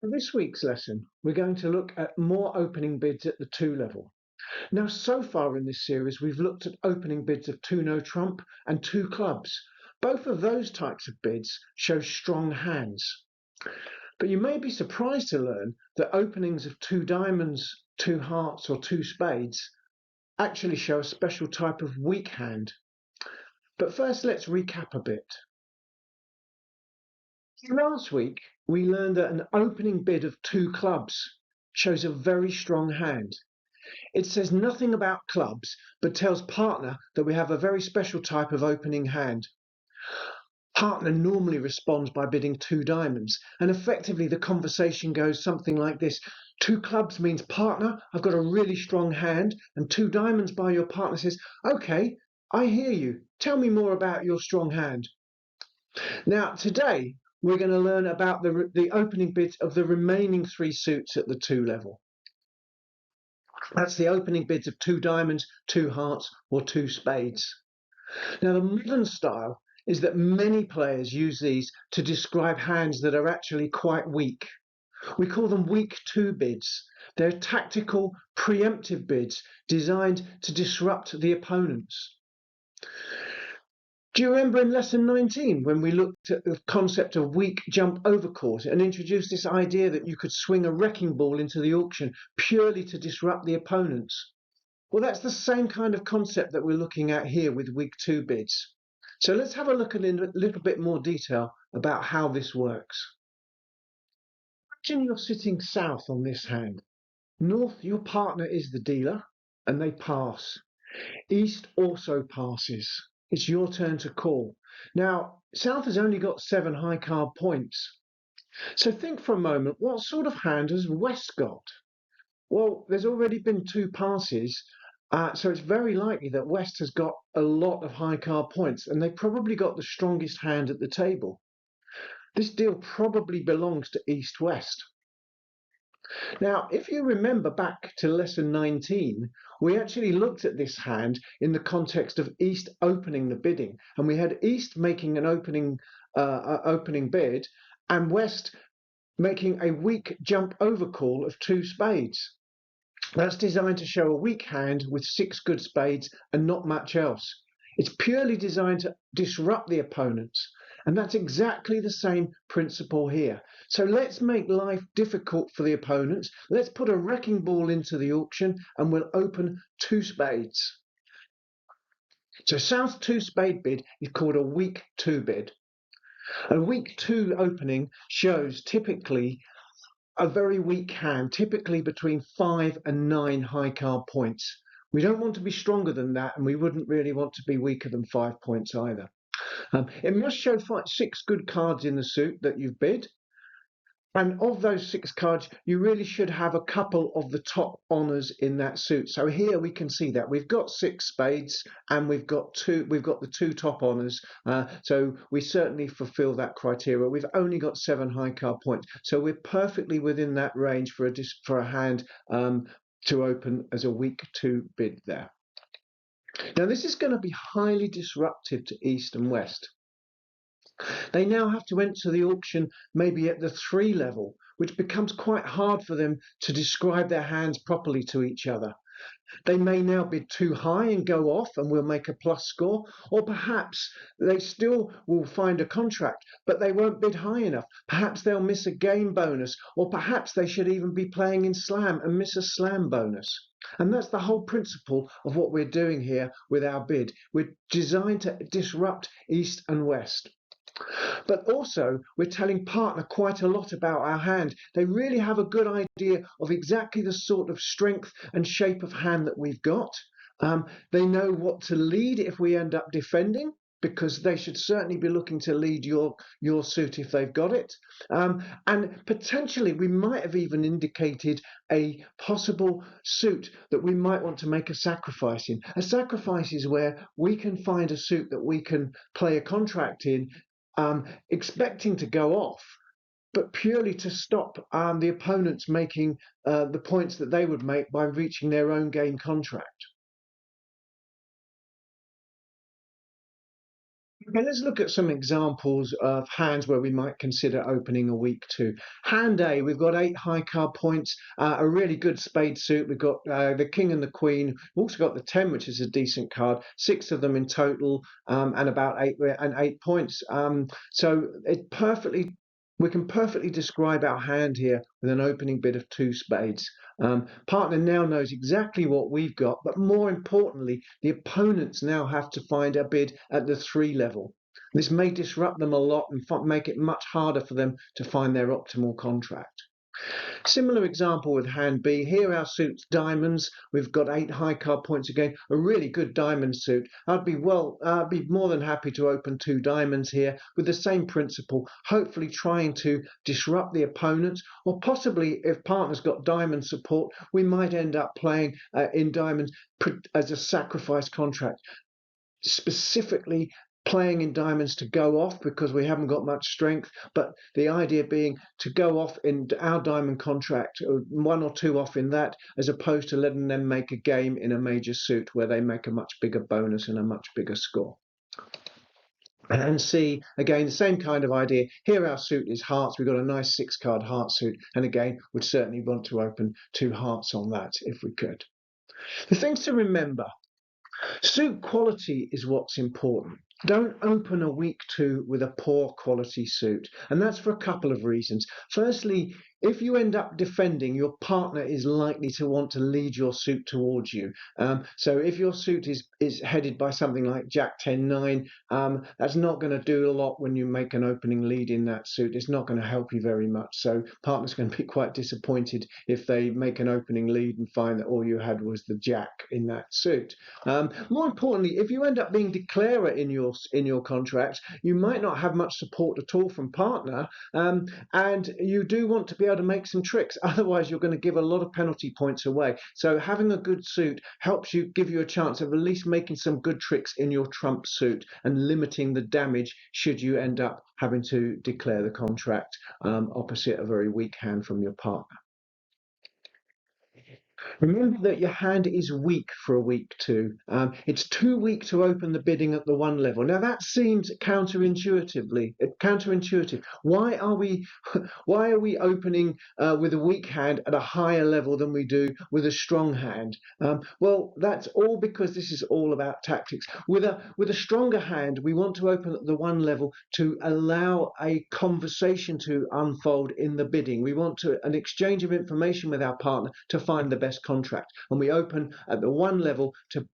For this week's lesson, we're going to look at more opening bids at the 2 level. Now, so far in this series, we've looked at opening bids of 2 no trump and 2 clubs. Both of those types of bids show strong hands. But you may be surprised to learn that openings of 2 diamonds, 2 hearts, or 2 spades actually show a special type of weak hand. But first, let's recap a bit. Last week, we learned that an opening bid of 2 clubs shows a very strong hand. It says nothing about clubs, but tells partner that we have a very special type of opening hand. Partner normally responds by bidding 2 diamonds, and effectively the conversation goes something like this. 2 clubs means, partner, I've got a really strong hand, and 2 diamonds by your partner says, okay, I hear you. Tell me more about your strong hand. Now, today, we're going to learn about the opening bids of the remaining 3 suits at the 2 level. That's the opening bids of 2 diamonds, 2 hearts, or 2 spades. Now, the modern style is that many players use these to describe hands that are actually quite weak. We call them weak 2 bids. They're tactical, preemptive bids designed to disrupt the opponents. Do you remember in lesson 19 when we looked at the concept of weak jump over course and introduced this idea that you could swing a wrecking ball into the auction purely to disrupt the opponents? Well, that's the same kind of concept that we're looking at here with weak 2 bids. So let's have a look at in a little bit more detail about how this works. Imagine you're sitting south on this hand. North, your partner is the dealer, and they pass. East also passes. It's your turn to call. Now, South has only got 7 high card points. So think for a moment, what sort of hand has West got? Well, there's already been 2 passes, so it's very likely that West has got a lot of high card points, and they probably got the strongest hand at the table. This deal probably belongs to East-West. Now, if you remember back to lesson 19, we actually looked at this hand in the context of East opening the bidding, and we had East making an opening bid and West making a weak jump over call of 2 spades. That's designed to show a weak hand with 6 good spades and not much else. It's purely designed to disrupt the opponents. And that's exactly the same principle here. So let's make life difficult for the opponents. Let's put a wrecking ball into the auction and we'll open 2 spades. So South's 2 spade bid is called a weak 2 bid. A weak 2 opening shows typically a very weak hand, typically between 5 and 9 high card points. We don't want to be stronger than that, and we wouldn't really want to be weaker than 5 points either. It must show 6 good cards in the suit that you've bid. And of those 6 cards, you really should have a couple of the top honours in that suit. So here we can see that we've got 6 spades and we've got the 2 top honours. So we certainly fulfil that criteria. We've only got 7 high card points. So we're perfectly within that range for a hand to open as a weak 2 bid there. Now this is going to be highly disruptive to East and West. They now have to enter the auction maybe at the 3 level, which becomes quite hard for them to describe their hands properly to each other. They may now bid too high and go off and we'll make a plus score, or perhaps they still will find a contract, but they won't bid high enough. Perhaps they'll miss a game bonus, or perhaps they should even be playing in slam and miss a slam bonus. And that's the whole principle of what we're doing here with our bid. We're designed to disrupt East and West. But also, we're telling partner quite a lot about our hand. They really have a good idea of exactly the sort of strength and shape of hand that we've got. They know what to lead if we end up defending, because they should certainly be looking to lead your suit if they've got it. And potentially we might have even indicated a possible suit that we might want to make a sacrifice in. A sacrifice is where we can find a suit that we can play a contract in, expecting to go off, but purely to stop the opponents making the points that they would make by reaching their own game contract. Okay, let's look at some examples of hands where we might consider opening a weak two. Hand A, we've got 8 high card points, a really good spade suit. We've got the king and the queen. We've also got the 10, which is a decent card. 6 of them in total, and about 8 points. So we can perfectly describe our hand here with an opening bid of 2 spades. Partner now knows exactly what we've got, but more importantly, the opponents now have to find a bid at the 3 level. This may disrupt them a lot and make it much harder for them to find their optimal contract. Similar example with hand B. Here our suit's diamonds. We've got 8 high card points again. A really good diamond suit. I'd be more than happy to open 2 diamonds here with the same principle, hopefully trying to disrupt the opponents, or possibly if partner's got diamond support, we might end up playing in diamonds as a sacrifice contract, specifically playing in diamonds to go off because we haven't got much strength, but the idea being to go off in our diamond contract, 1 or 2 off in that, as opposed to letting them make a game in a major suit where they make a much bigger bonus and a much bigger score. And C, again, the same kind of idea. Here our suit is hearts. We've got a nice 6 card heart suit, and again, would certainly want to open 2 hearts on that if we could. The things to remember: suit quality is what's important. Don't open a weak two with a poor quality suit, and that's for a couple of reasons. Firstly, if you end up defending, your partner is likely to want to lead your suit towards you. So if your suit is headed by something like Jack 10-9, that's not going to do a lot when you make an opening lead in that suit. It's not going to help you very much. So partner's going to be quite disappointed if they make an opening lead and find that all you had was the Jack in that suit. More importantly, if you end up being declarer in your contract, you might not have much support at all from partner, and you do want to be able to make some tricks. Otherwise, you're going to give a lot of penalty points away. So having a good suit helps give you a chance of at least making some good tricks in your trump suit and limiting the damage should you end up having to declare the contract opposite a very weak hand from your partner. Remember that your hand is weak for a weak two. It's too weak to open the bidding at the 1 level. Now that seems counterintuitive. Why are we opening with a weak hand at a higher level than we do with a strong hand? Well, that's all because this is all about tactics. With a stronger hand, we want to open at the 1 level to allow a conversation to unfold in the bidding. We want an exchange of information with our partner to find the best contract, and we open at the 1 level to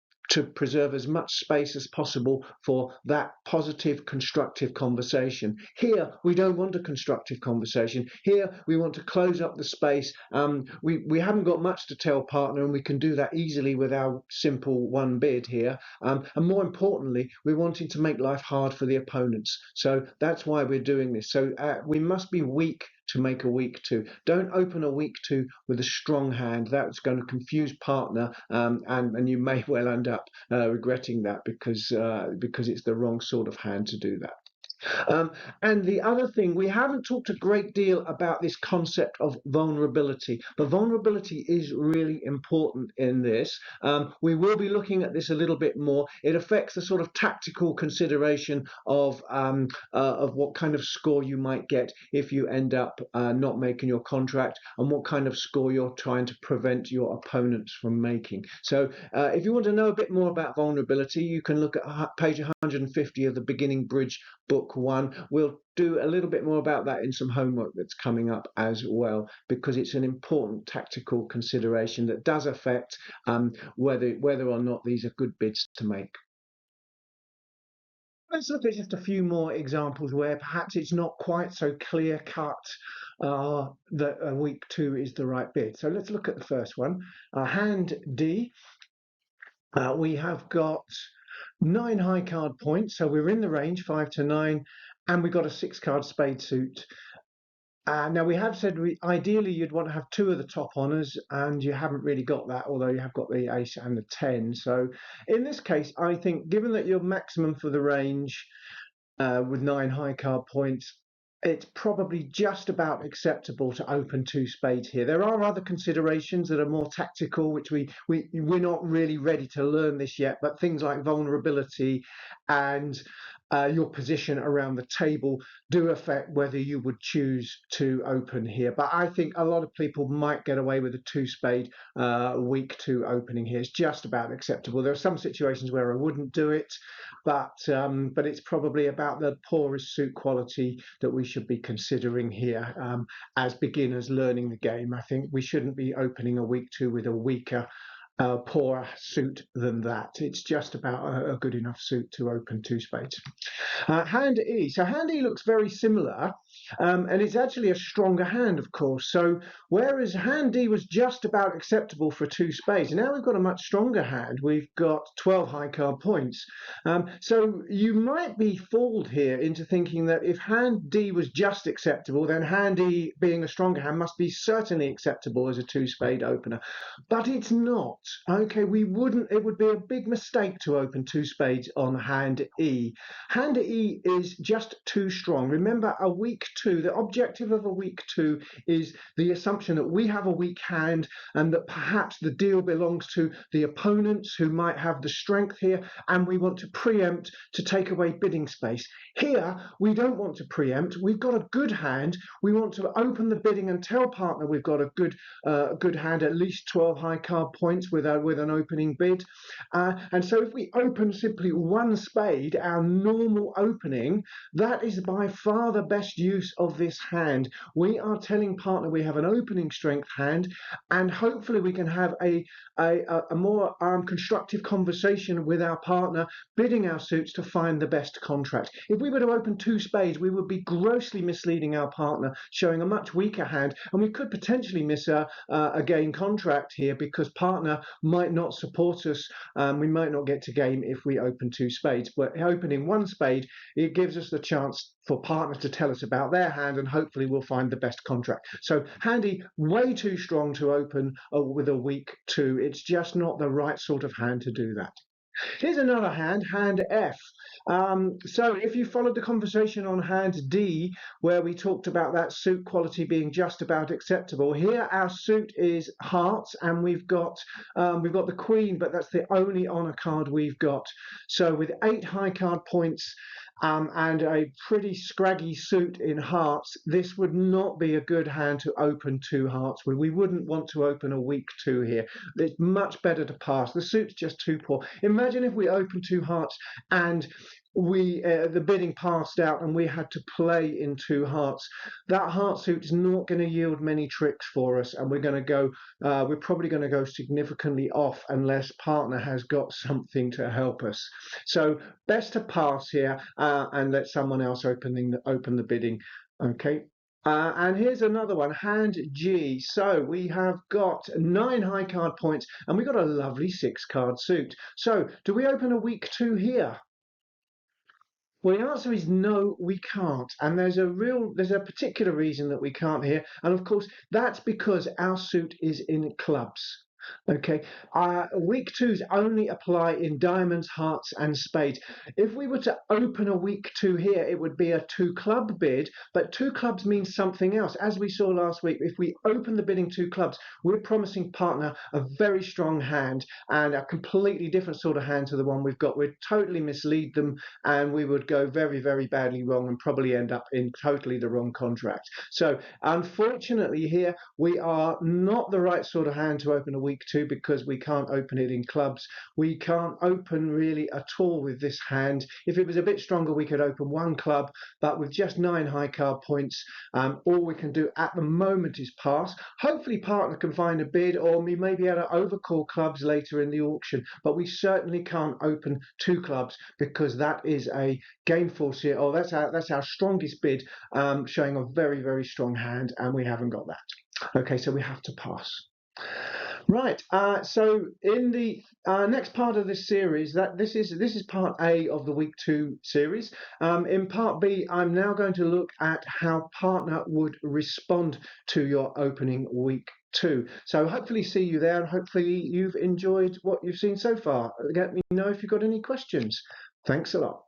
preserve as much space as possible for that positive, constructive conversation. Here, we don't want a constructive conversation. Here, we want to close up the space. We haven't got much to tell partner, and we can do that easily with our simple 1 bid here. And more importantly, we're wanting to make life hard for the opponents. So that's why we're doing this. So we must be weak to make a weak two. Don't open a weak two with a strong hand. That's going to confuse partner, and you may well end up regretting that because it's the wrong sort of hand to do that. And the other thing, we haven't talked a great deal about this concept of vulnerability, but vulnerability is really important in this. We will be looking at this a little bit more. It affects the sort of tactical consideration of what kind of score you might get if you end up not making your contract, and what kind of score you're trying to prevent your opponents from making. So if you want to know a bit more about vulnerability, you can look at page 150 of the Beginning Bridge book 1. We'll do a little bit more about that in some homework that's coming up as well, because it's an important tactical consideration that does affect whether or not these are good bids to make. Let's look at just a few more examples where perhaps it's not quite so clear cut that a weak two is the right bid. So let's look at the first one. Hand D. We have got 9 high card points, so we're in the range 5 to 9, and we've got a 6 card spade suit. Now we have said ideally you'd want to have 2 of the top honours, and you haven't really got that, although you have got the ace and the 10. So in this case, I think given that your maximum for the range with 9 high card points, it's probably just about acceptable to open 2 spades here. There are other considerations that are more tactical, which we're not really ready to learn this yet, but things like vulnerability and your position around the table do affect whether you would choose to open here. But I think a lot of people might get away with a two spade weak two opening here. It's just about acceptable. There are some situations where I wouldn't do it, but it's probably about the poorest suit quality that we should be considering here as beginners learning the game. I think we shouldn't be opening a weak two with a weaker poorer suit than that. It's just about a good enough suit to open two spades. Hand E. So hand E looks very similar, and it's actually a stronger hand, of course. So whereas hand D was just about acceptable for two spades, now we've got a much stronger hand. We've got 12 high card points. So you might be fooled here into thinking that if hand D was just acceptable, then hand E, being a stronger hand, must be certainly acceptable as a two spade opener. But it's not. Okay, it would be a big mistake to open two spades on hand E. Hand E is just too strong. Remember, a weak two, the objective of a weak two is the assumption that we have a weak hand and that perhaps the deal belongs to the opponents who might have the strength here, and we want to preempt to take away bidding space. Here, we don't want to preempt. We've got a good hand. We want to open the bidding and tell partner we've got a good hand, at least 12 high card points with an opening bid. And so if we open simply one spade, our normal opening, that is by far the best use of this hand. We are telling partner we have an opening strength hand, and hopefully we can have a more constructive conversation with our partner, bidding our suits to find the best contract. If we were to open two spades, we would be grossly misleading our partner, showing a much weaker hand, and we could potentially miss a game contract here because partner might not support us. We might not get to game if we open two spades. But opening one spade, it gives us the chance for partner to tell us about their hand, and hopefully we'll find the best contract. So handy, way too strong to open with a weak two. It's just not the right sort of hand to do that. Here's another hand, hand F. So if you followed the conversation on hand D, where we talked about that suit quality being just about acceptable, here our suit is hearts, and we've got the queen, but that's the only honor card we've got. So with 8 high card points and a pretty scraggy suit in hearts, this would not be a good hand to open two hearts with. We wouldn't want to open a weak two here. It's much better to pass. The suit's just too poor. Imagine if we open two hearts and the bidding passed out and we had to play in two hearts. That heart suit is not going to yield many tricks for us, and we're probably going to go significantly off unless partner has got something to help us. So best to pass here and let someone else open the bidding. Okay. And here's another one, hand G. So we have got 9 high card points and we've got a lovely 6 card suit. So do we open a weak two here? Well, the answer is no, we can't. And there's a particular reason that we can't here. And of course, that's because our suit is in clubs. Okay, weak twos only apply in diamonds, hearts, and spades. If we were to open a weak two here, it would be a 2 club bid, but 2 clubs means something else. As we saw last week, if we open the bidding 2 clubs, we're promising partner a very strong hand and a completely different sort of hand to the one we've got. We'd totally mislead them, and we would go very, very badly wrong and probably end up in totally the wrong contract. So unfortunately here, we are not the right sort of hand to open a weak two because we can't open it in clubs. We can't open really at all with this hand. If it was a bit stronger, we could open 1 club, but with just 9 high card points, all we can do at the moment is pass. Hopefully partner can find a bid, or we may be able to overcall clubs later in the auction, but we certainly can't open 2 clubs because that is a game force here. Oh, that's our strongest bid, showing a very, very strong hand, and we haven't got that. Okay, so we have to pass. Right, so in the next part of this series, this is part A of the week 2 series. In part B, I'm now going to look at how partner would respond to your opening week 2. So hopefully see you there, and hopefully you've enjoyed what you've seen so far. Let me know if you've got any questions. Thanks a lot.